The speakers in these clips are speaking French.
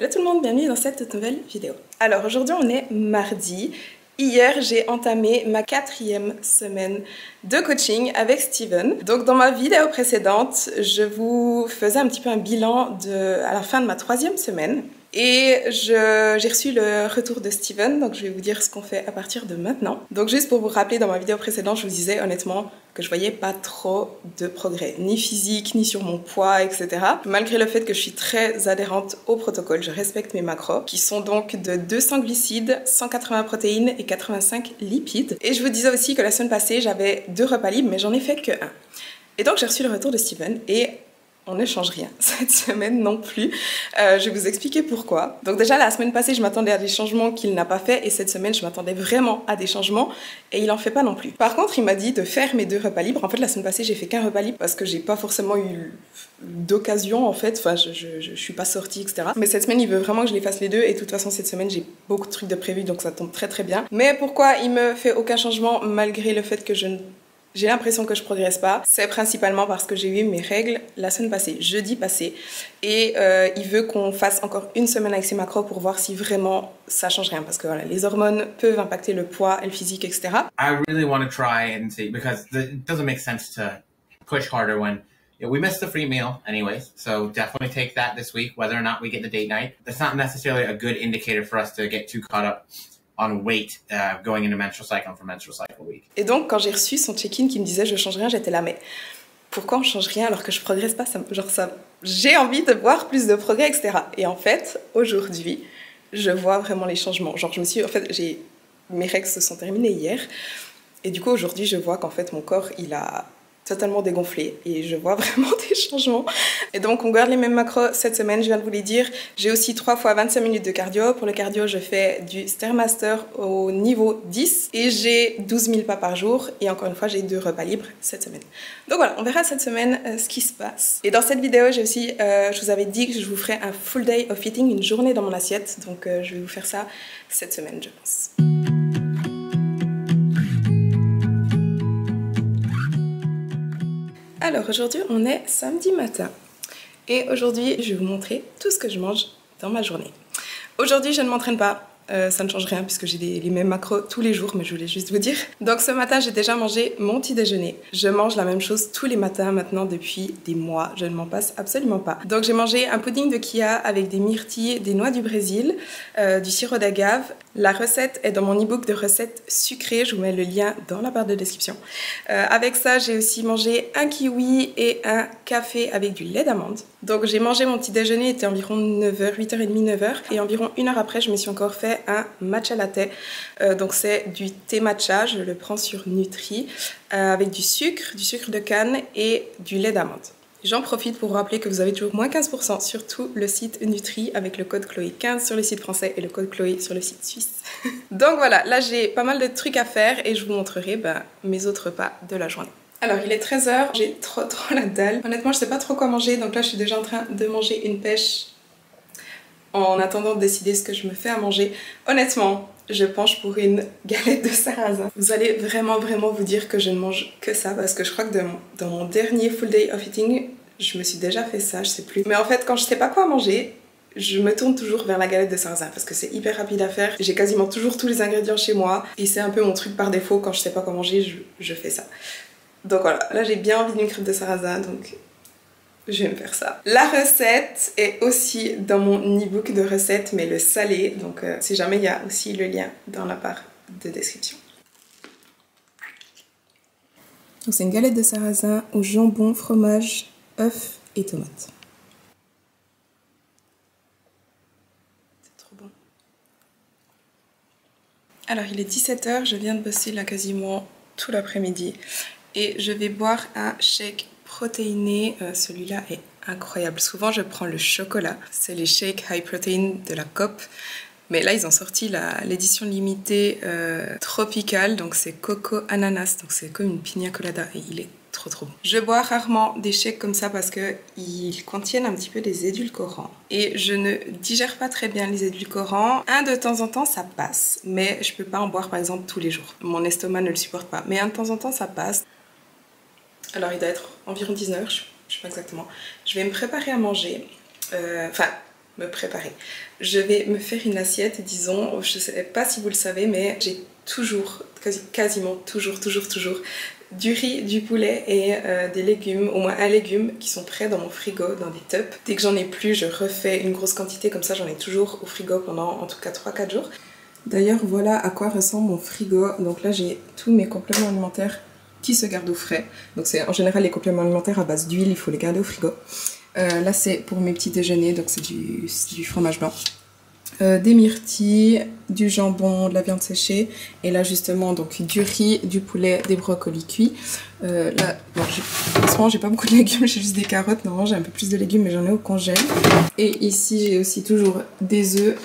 Hello tout le monde, bienvenue dans cette toute nouvelle vidéo. Alors aujourd'hui on est mardi. Hier j'ai entamé ma 4e semaine de coaching avec Steven. Donc dans ma vidéo précédente, je vous faisais un petit peu un bilan à la fin de ma 3e semaine. Et j'ai reçu le retour de Steven, donc je vais vous dire ce qu'on fait à partir de maintenant. Donc juste pour vous rappeler, dans ma vidéo précédente, je vous disais honnêtement que je voyais pas trop de progrès, ni physique, ni sur mon poids, etc. Malgré le fait que je suis très adhérente au protocole, je respecte mes macros, qui sont donc de 200 glucides, 180 protéines et 85 lipides. Et je vous disais aussi que la semaine passée, j'avais 2 repas libres, mais j'en ai fait que 1. Et donc j'ai reçu le retour de Steven et on ne change rien cette semaine non plus. Je vais vous expliquer pourquoi. Donc déjà la semaine passée je m'attendais à des changements qu'il n'a pas fait et cette semaine je m'attendais vraiment à des changements et il en fait pas non plus. Par contre il m'a dit de faire mes 2 repas libres. En fait la semaine passée j'ai fait qu'un repas libre parce que j'ai pas forcément eu d'occasion en fait. Enfin je suis pas sortie etc. Mais cette semaine il veut vraiment que je les fasse les 2 et de toute façon cette semaine j'ai beaucoup de trucs de prévu donc ça tombe très très bien. Mais pourquoi il me fait aucun changement malgré le fait que j'ai l'impression que je progresse pas, c'est principalement parce que j'ai eu mes règles la semaine passée, jeudi passé, et il veut qu'on fasse encore une semaine avec ses macros pour voir si vraiment ça change rien, parce que voilà, les hormones peuvent impacter le poids et le physique, etc. I really want to try and see, because it doesn't make sense to push harder when we missed the free meal anyways, so definitely take that this week, whether or not we get the date night. That's not necessarily a good indicator for us to get too caught up on weight going into menstrual cycle for menstrual cycle week. Et donc quand j'ai reçu son check-in qui me disait je change rien, j'étais là mais pourquoi on change rien alors que je progresse pas, j'ai envie de voir plus de progrès etc. Et en fait aujourd'hui je vois vraiment les changements. Genre mes règles se sont terminées hier et du coup aujourd'hui je vois qu'en fait mon corps il a totalement dégonflé et je vois vraiment des changements. Et donc on garde les mêmes macros cette semaine, je viens de vous les dire. J'ai aussi 3 fois 25 minutes de cardio. Pour le cardio, je fais du Stairmaster au niveau 10 et j'ai 12 000 pas par jour. Et encore une fois, j'ai 2 repas libres cette semaine. Donc voilà, on verra cette semaine ce qui se passe. Et dans cette vidéo, j'ai aussi, je vous avais dit que je vous ferais un full day of eating, une journée dans mon assiette. Donc je vais vous faire ça cette semaine, je pense. Alors aujourd'hui on est samedi matin et aujourd'hui je vais vous montrer tout ce que je mange dans ma journée. Aujourd'hui je ne m'entraîne pas, ça ne change rien puisque j'ai les mêmes macros tous les jours mais je voulais juste vous dire. Donc ce matin j'ai déjà mangé mon petit déjeuner. Je mange la même chose tous les matins maintenant depuis des mois, je ne m'en passe absolument pas. Donc j'ai mangé un pudding de chia avec des myrtilles, des noix du Brésil, du sirop d'agave. La recette est dans mon e-book de recettes sucrées, je vous mets le lien dans la barre de description. Avec ça, j'ai aussi mangé un kiwi et un café avec du lait d'amande. Donc j'ai mangé mon petit déjeuner, il était environ 9h, 8h30, 9h. Et environ 1 heure après, je me suis encore fait un matcha latte. Donc c'est du thé matcha, je le prends sur Nutri, avec du sucre de canne et du lait d'amande. J'en profite pour vous rappeler que vous avez toujours moins 15% sur tout le site Nutri avec le code Chloé 15 sur le site français et le code Chloé sur le site suisse. Donc voilà, là j'ai pas mal de trucs à faire et je vous montrerai mes autres repas de la journée. Alors il est 13h, j'ai trop la dalle. Honnêtement je sais pas trop quoi manger donc là je suis déjà en train de manger une pêche en attendant de décider ce que je me fais à manger. Honnêtement, je penche pour une galette de sarrasin. Vous allez vraiment vous dire que je ne mange que ça parce que je crois que dans mon dernier full day of eating, je me suis déjà fait ça, je sais plus. Mais en fait, quand je sais pas quoi manger, je me tourne toujours vers la galette de sarrasin parce que c'est hyper rapide à faire. J'ai quasiment toujours tous les ingrédients chez moi et c'est un peu mon truc par défaut. Quand je sais pas quoi manger, je fais ça. Donc voilà, là j'ai bien envie d'une crêpe de sarrasin donc je vais me faire ça. La recette est aussi dans mon e-book de recettes, mais le salé. Donc si jamais, il y a aussi le lien dans la barre de description. Donc c'est une galette de sarrasin au jambon, fromage, œufs et tomates. C'est trop bon. Alors il est 17h, je viens de bosser là quasiment tout l'après-midi. Et je vais boire un shake protéiné, celui-là est incroyable. Souvent je prends le chocolat, c'est les shakes high protein de la Coop. Mais là ils ont sorti l'édition limitée tropicale, donc c'est coco ananas, donc c'est comme une pina colada et il est trop bon. Je bois rarement des shakes comme ça parce qu'ils contiennent un petit peu des édulcorants. Et je ne digère pas très bien les édulcorants. De temps en temps ça passe, mais je peux pas en boire par exemple tous les jours. Mon estomac ne le supporte pas, mais de temps en temps ça passe. Alors il doit être environ 19h, je sais pas exactement. Je vais me préparer à manger. Enfin, me préparer. Je vais me faire une assiette, disons, je ne sais pas si vous le savez, mais j'ai toujours, quasiment toujours du riz, du poulet et des légumes, au moins un légume qui sont prêts dans mon frigo, dans des tops. Dès que j'en ai plus, je refais une grosse quantité, comme ça j'en ai toujours au frigo pendant en tout cas 3-4 jours. D'ailleurs voilà à quoi ressemble mon frigo. Donc là j'ai tous mes compléments alimentaires qui se gardent au frais. Donc c'est en général les compléments alimentaires à base d'huile, il faut les garder au frigo. Là c'est pour mes petits déjeuners, donc c'est du fromage blanc. Des myrtilles, du jambon, de la viande séchée et là justement donc du riz, du poulet, des brocolis cuits. Là, bon, en ce moment j'ai pas beaucoup de légumes, j'ai juste des carottes, normalement j'ai un peu plus de légumes mais j'en ai au congèle. Et ici j'ai aussi toujours des œufs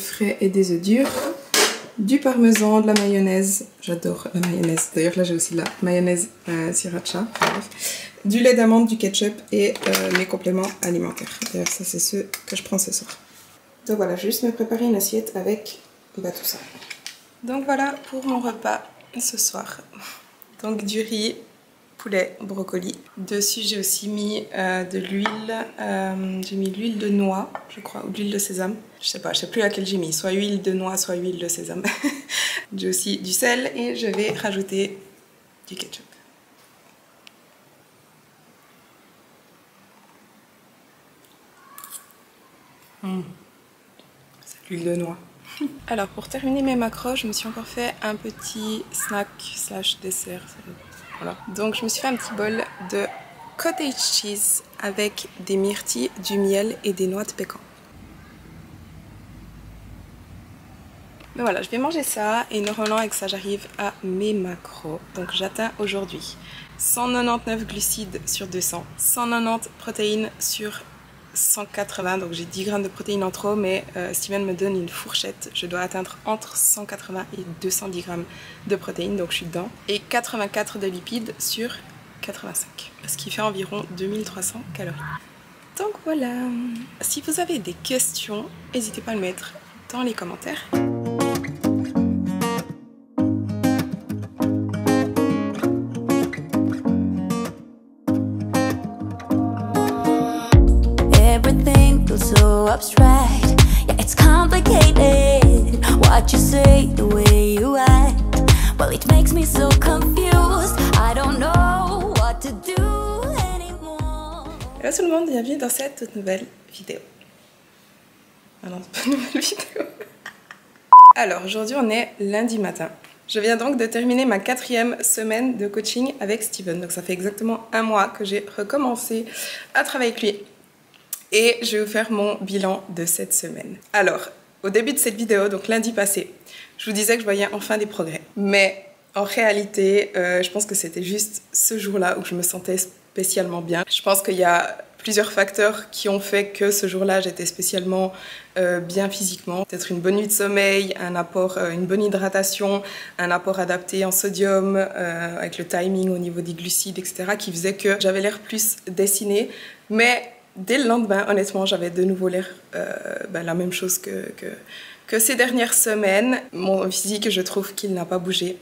frais et des œufs durs, du parmesan, de la mayonnaise, j'adore la mayonnaise, d'ailleurs là j'ai aussi de la mayonnaise sriracha, bref. Du lait d'amande, du ketchup et mes compléments alimentaires. D'ailleurs ça c'est ceux que je prends ce soir. Donc voilà, je vais juste me préparer une assiette avec tout ça. Donc voilà pour mon repas ce soir. Donc du riz, poulet, brocoli. Dessus j'ai aussi mis de l'huile, j'ai mis l'huile de noix, je crois, ou de l'huile de sésame. Je sais plus laquelle j'ai mis, soit huile de noix, soit huile de sésame. J'ai aussi du sel et je vais rajouter du ketchup. L'huile de noix. Alors pour terminer mes macros, je me suis encore fait un petit snack slash dessert. Voilà. Donc je me suis fait un petit bol de cottage cheese avec des myrtilles, du miel et des noix de pécan. Mais voilà, je vais manger ça et normalement avec ça j'arrive à mes macros. Donc j'atteins aujourd'hui 199 glucides sur 200, 190 protéines sur 180, donc j'ai 10 grammes de protéines en trop, mais Steven me donne une fourchette, je dois atteindre entre 180 et 210 grammes de protéines, donc je suis dedans, et 84 de lipides sur 85, ce qui fait environ 2300 calories. Donc voilà, si vous avez des questions, n'hésitez pas à le mettre dans les commentaires. So abstract, yeah, it's complicated. What you say, the way you act, well, it makes me so confused. I don't know what to do anymore. Hello tout le monde, bienvenue dans cette toute nouvelle vidéo. Ah non, c'est pas une nouvelle vidéo. Alors, aujourd'hui on est lundi matin. Je viens donc de terminer ma 4e semaine de coaching avec Steven. Donc ça fait exactement un mois que j'ai recommencé à travailler avec lui. Et je vais vous faire mon bilan de cette semaine. Alors, au début de cette vidéo, donc lundi passé, je vous disais que je voyais enfin des progrès. Mais en réalité, je pense que c'était juste ce jour-là où je me sentais spécialement bien. Je pense qu'il y a plusieurs facteurs qui ont fait que ce jour-là, j'étais spécialement bien physiquement. Peut-être une bonne nuit de sommeil, un apport, une bonne hydratation, un apport adapté en sodium, avec le timing au niveau des glucides, etc. qui faisait que j'avais l'air plus dessinée. Mais dès le lendemain, honnêtement, j'avais de nouveau l'air la même chose que ces dernières semaines. Mon physique, je trouve qu'il n'a pas bougé.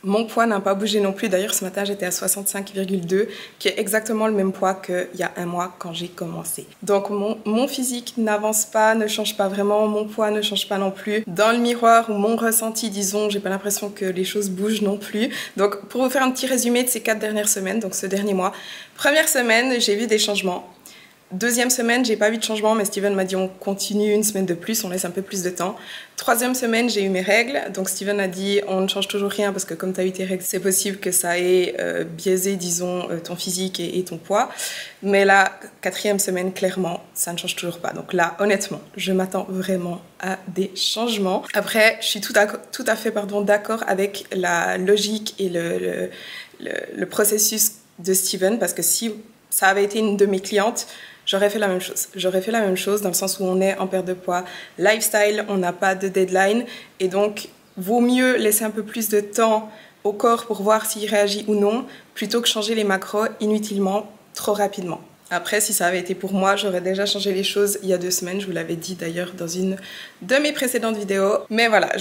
Mon poids n'a pas bougé non plus. D'ailleurs, ce matin, j'étais à 65,2, qui est exactement le même poids qu'il y a un mois quand j'ai commencé. Donc, mon physique n'avance pas, ne change pas vraiment. Mon poids ne change pas non plus. Dans le miroir, ou mon ressenti, disons, j'ai pas l'impression que les choses bougent non plus. Donc, pour vous faire un petit résumé de ces 4 dernières semaines, donc ce dernier mois. Première semaine, j'ai vu des changements. Deuxième semaine, j'ai pas eu de changement, mais Steven m'a dit on continue une semaine de plus, on laisse un peu plus de temps. Troisième semaine, j'ai eu mes règles, donc Steven a dit on ne change toujours rien parce que comme tu as eu tes règles, c'est possible que ça ait biaisé, disons, ton physique et ton poids. Mais la quatrième semaine, clairement, ça ne change toujours pas. Donc là, honnêtement, je m'attends vraiment à des changements. Après, je suis tout à fait d'accord avec la logique et le processus de Steven, parce que si ça avait été une de mes clientes, j'aurais fait la même chose. J'aurais fait la même chose dans le sens où on est en perte de poids, lifestyle, on n'a pas de deadline et donc vaut mieux laisser un peu plus de temps au corps pour voir s'il réagit ou non plutôt que changer les macros inutilement, trop rapidement. Après, si ça avait été pour moi, j'aurais déjà changé les choses il y a 2 semaines, je vous l'avais dit d'ailleurs dans une de mes précédentes vidéos. Mais voilà,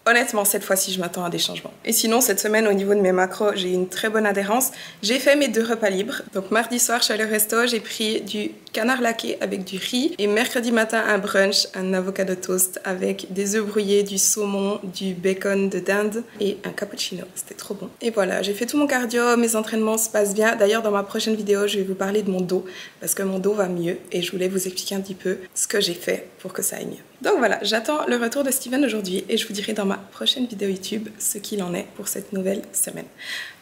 honnêtement, cette fois-ci, je m'attends à des changements. Et sinon, cette semaine, au niveau de mes macros, j'ai une très bonne adhérence. J'ai fait mes 2 repas libres. Donc, mardi soir, je suis allée au resto, j'ai pris du canard laqué avec du riz. Et mercredi matin, un brunch, un avocado toast avec des œufs brouillés, du saumon, du bacon de dinde et un cappuccino. C'était trop bon. Et voilà, j'ai fait tout mon cardio, mes entraînements se passent bien. D'ailleurs, dans ma prochaine vidéo, je vais vous parler de mon dos parce que mon dos va mieux et je voulais vous expliquer un petit peu ce que j'ai fait pour que ça aille mieux. Donc voilà, j'attends le retour de Steven aujourd'hui et je vous dirai dans ma prochaine vidéo YouTube ce qu'il en est pour cette nouvelle semaine.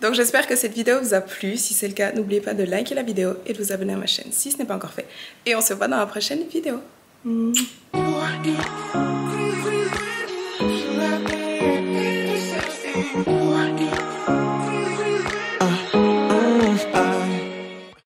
Donc j'espère que cette vidéo vous a plu. Si c'est le cas, n'oubliez pas de liker la vidéo et de vous abonner à ma chaîne si ce n'est pas encore fait. Et on se voit dans la prochaine vidéo.